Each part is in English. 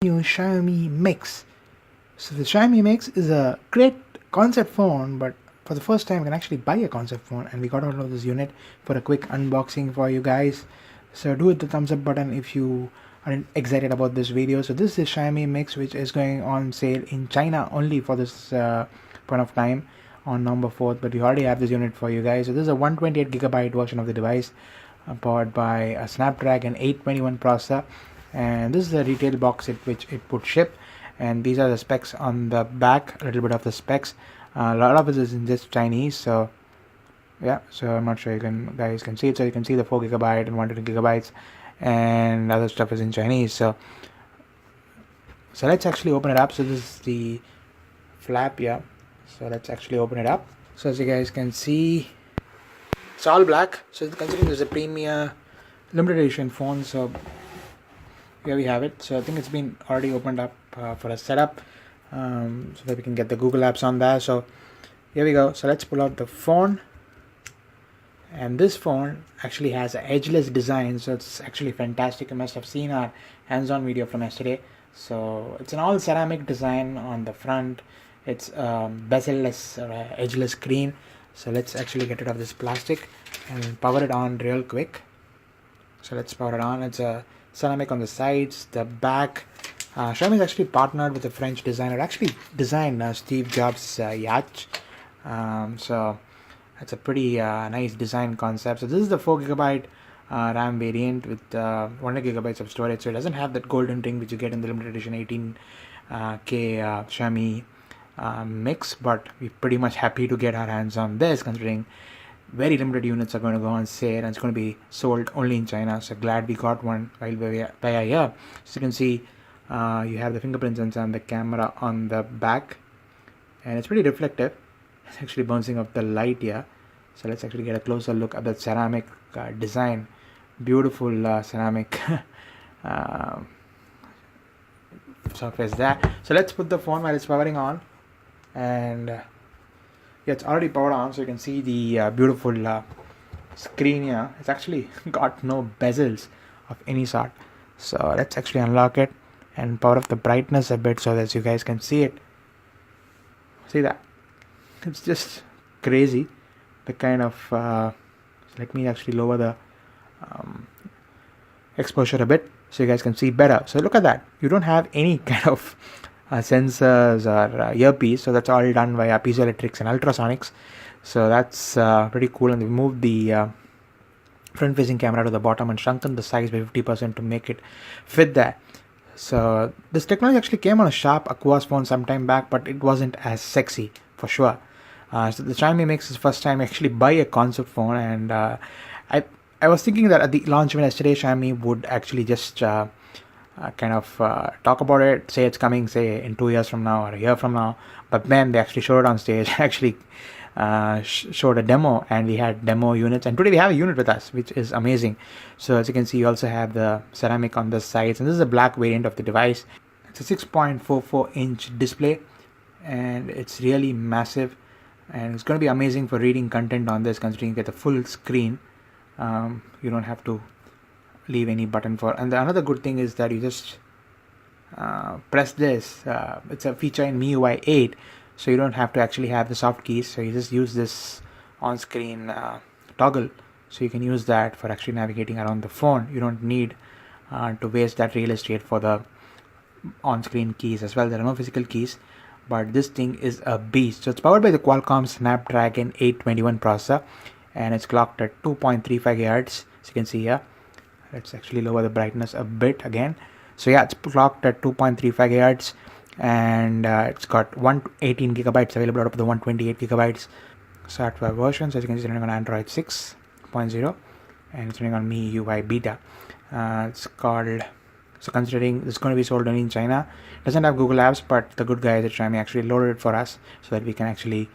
new Xiaomi Mix. So the Xiaomi Mix is a great concept phone, but for the first time, you can actually buy a concept phone, and we got out of this unit for a quick unboxing for you guys. So do hit the thumbs up button if you are excited about this video. So this is Xiaomi Mix, which is going on sale in China only for this point of time on November 4th, but we already have this unit for you guys. So this is a 128GB version of the device, powered by a Snapdragon 821 processor, and this is the retail box which it would ship. And these are the specs on the back, a little bit of the specs. A lot of it is in just Chinese, so yeah, so I'm not sure you guys can see it. So you can see the 4GB and 128GB, and other stuff is in Chinese. So let's actually open it up. So this is the flap, yeah. So let's actually open it up. So as you guys can see, it's all black. So considering this is a premium limited edition phone, so here we have it. So I think it's been already opened up for a setup, so that we can get the Google apps on there. So here we go. So let's pull out the phone, and this phone actually has an edgeless design, so it's actually fantastic. You must have seen our hands-on video from yesterday. So it's an all ceramic design on the front. It's bezel-less edgeless screen. So let's actually get rid of this plastic and power it on real quick. So let's power it on. It's a ceramic on the sides, the back. Xiaomi is actually partnered with a French designer. Actually designed Steve Jobs' yacht. So that's a pretty nice design concept. So this is the 4GB RAM variant with 100GB of storage. So it doesn't have that golden ring which you get in the limited edition 18K Xiaomi Mix, but we're pretty much happy to get our hands on this, considering very limited units are going to go on sale and it's going to be sold only in China. So glad we got one while we are here. So you can see you have the fingerprint sensor and the camera on the back, and it's pretty reflective. It's actually bouncing off the light here. So let's actually get a closer look at the ceramic design. Beautiful ceramic surface there. So let's put the phone while it's powering on, and yeah, it's already powered on. So you can see the beautiful screen here. It's actually got no bezels of any sort. So let's actually unlock it and power up the brightness a bit so that you guys can see it. See that? It's just crazy. The kind of let me actually lower the exposure a bit so you guys can see better. So look at that. You don't have any kind of sensors or earpiece. So that's all done via piezoelectrics and ultrasonics. So that's pretty cool. And we moved the front-facing camera to the bottom and shrunken the size by 50% to make it fit there. So this technology actually came on a Sharp Aqua's phone sometime back, but it wasn't as sexy for sure. So the Xiaomi Mix is first time actually buy a concept phone, and I was thinking that at the launch event yesterday, Xiaomi would actually just kind of talk about it, say it's coming, say in 2 years from now or a year from now. But then they actually showed it on stage, actually showed a demo, and we had demo units. And today we have a unit with us, which is amazing. So as you can see, you also have the ceramic on the sides, and this is a black variant of the device. It's a 6.44-inch display, and it's really massive. And it's going to be amazing for reading content on this, considering you get the full screen. You don't have to leave any button for. And another good thing is that you just press this. It's a feature in MIUI 8, so you don't have to actually have the soft keys. So you just use this on-screen toggle, so you can use that for actually navigating around the phone. You don't need to waste that real estate for the on-screen keys as well. There are no physical keys, but this thing is a beast. So it's powered by the Qualcomm Snapdragon 821 processor, and it's clocked at 2.35 GHz. So you can see here. Let's actually lower the brightness a bit again. So yeah, it's clocked at 2.35 GHz, and it's got 118GB available out of the 128GB software version. So as you can see, it's running on Android 6.0, and it's running on MIUI beta. It's called. So considering this is going to be sold only in China, it doesn't have Google apps, but the good guys at Xiaomi actually loaded it for us so that we can actually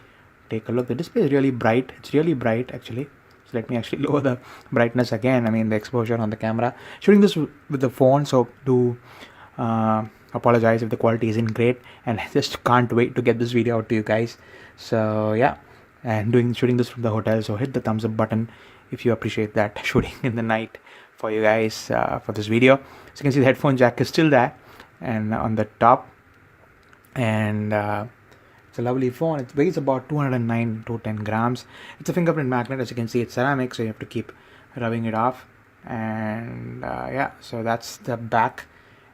take a look. The display is really bright. It's really bright actually. So let me actually lower the brightness again. I mean the exposure on the camera. Shooting this with the phone, so do apologize if the quality isn't great, and I just can't wait to get this video out to you guys. So yeah, and shooting this from the hotel. So hit the thumbs up button if you appreciate that shooting in the night for you guys for this video. So you can see the headphone jack is still there, and on the top. And it's a lovely phone. It weighs about 209 to 10 grams. It's a fingerprint magnet. As you can see, it's ceramic, so you have to keep rubbing it off. And yeah, so that's the back.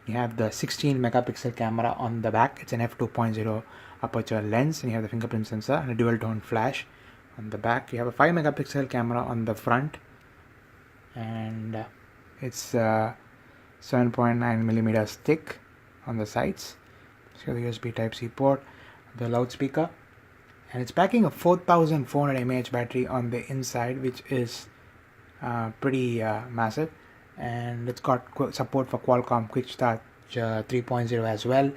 You have the 16 megapixel camera on the back. It's an f2.0 aperture lens, and you have the fingerprint sensor and a dual tone flash on the back. You have a 5 megapixel camera on the front, and it's 7.9 millimeters thick on the sides. So the USB Type-C port, the loudspeaker, and it's packing a 4400 mAh battery on the inside, which is pretty massive. And it's got support for Qualcomm Quick Start 3.0 as well.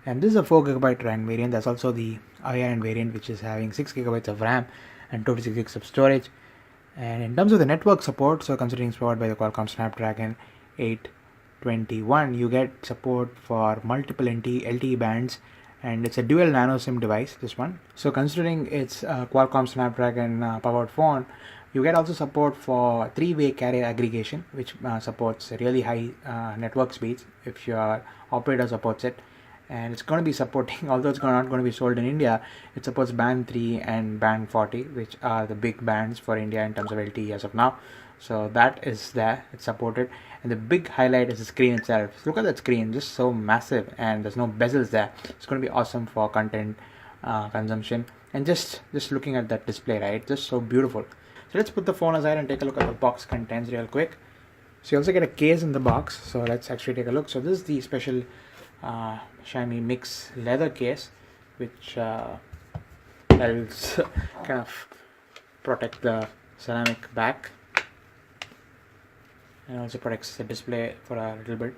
And this is a 4GB RAM variant. There's also the higher end variant, which is having 6GB of RAM and 256 of storage. And in terms of the network support, so considering it's powered by the Qualcomm Snapdragon 821, you get support for multiple LTE bands, and it's a dual nano SIM device, this one. So considering it's a Qualcomm Snapdragon powered phone, you get also support for 3-way carrier aggregation, which supports really high network speeds if your operator supports it. And it's going to be supporting, although it's not going to be sold in India, it supports band 3 and band 40, which are the big bands for India in terms of LTE as of now. So that is there, it's supported. And the big highlight is the screen itself. So look at that screen, just so massive, and there's no bezels there. It's going to be awesome for content consumption. And just looking at that display, right, just so beautiful. So let's put the phone aside and take a look at the box contents real quick. So you also get a case in the box, so let's actually take a look. So this is the special Xiaomi Mix leather case, which helps kind of protect the ceramic back, and also protects the display for a little bit.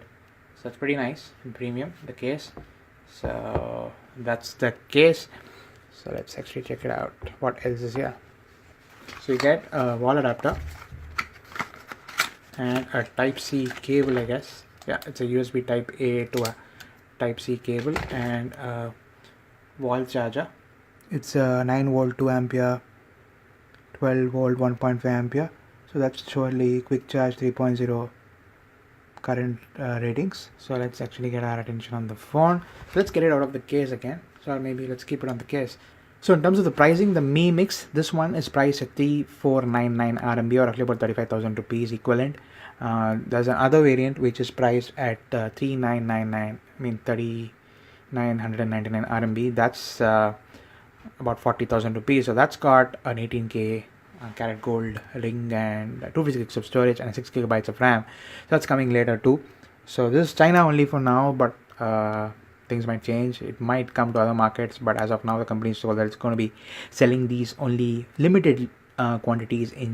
So that's pretty nice and premium, the case. So that's the case. So let's actually check it out. What else is here? So you get a wall adapter and a Type-C cable, I guess. Yeah, it's a USB Type A to a Type-C cable, and a wall charger. It's a 9 volt 2 ampere, 12 volt 1.5 ampere. So that's surely quick charge 3.0 current ratings. So let's actually get our attention on the phone. So let's get it out of the case again. So maybe let's keep it on the case. So in terms of the pricing, the Mi Mix, this one is priced at 3499 RMB, or roughly about 35,000 rupees equivalent. There's another variant which is priced at 3999, I mean 3999 RMB. That's about 40,000 rupees. So that's got an 18K carat gold ring and 256 of storage and 6GB of RAM. So that's coming later too. So this is China only for now, but things might change. It might come to other markets, but as of now the company is told that it's going to be selling these only limited quantities in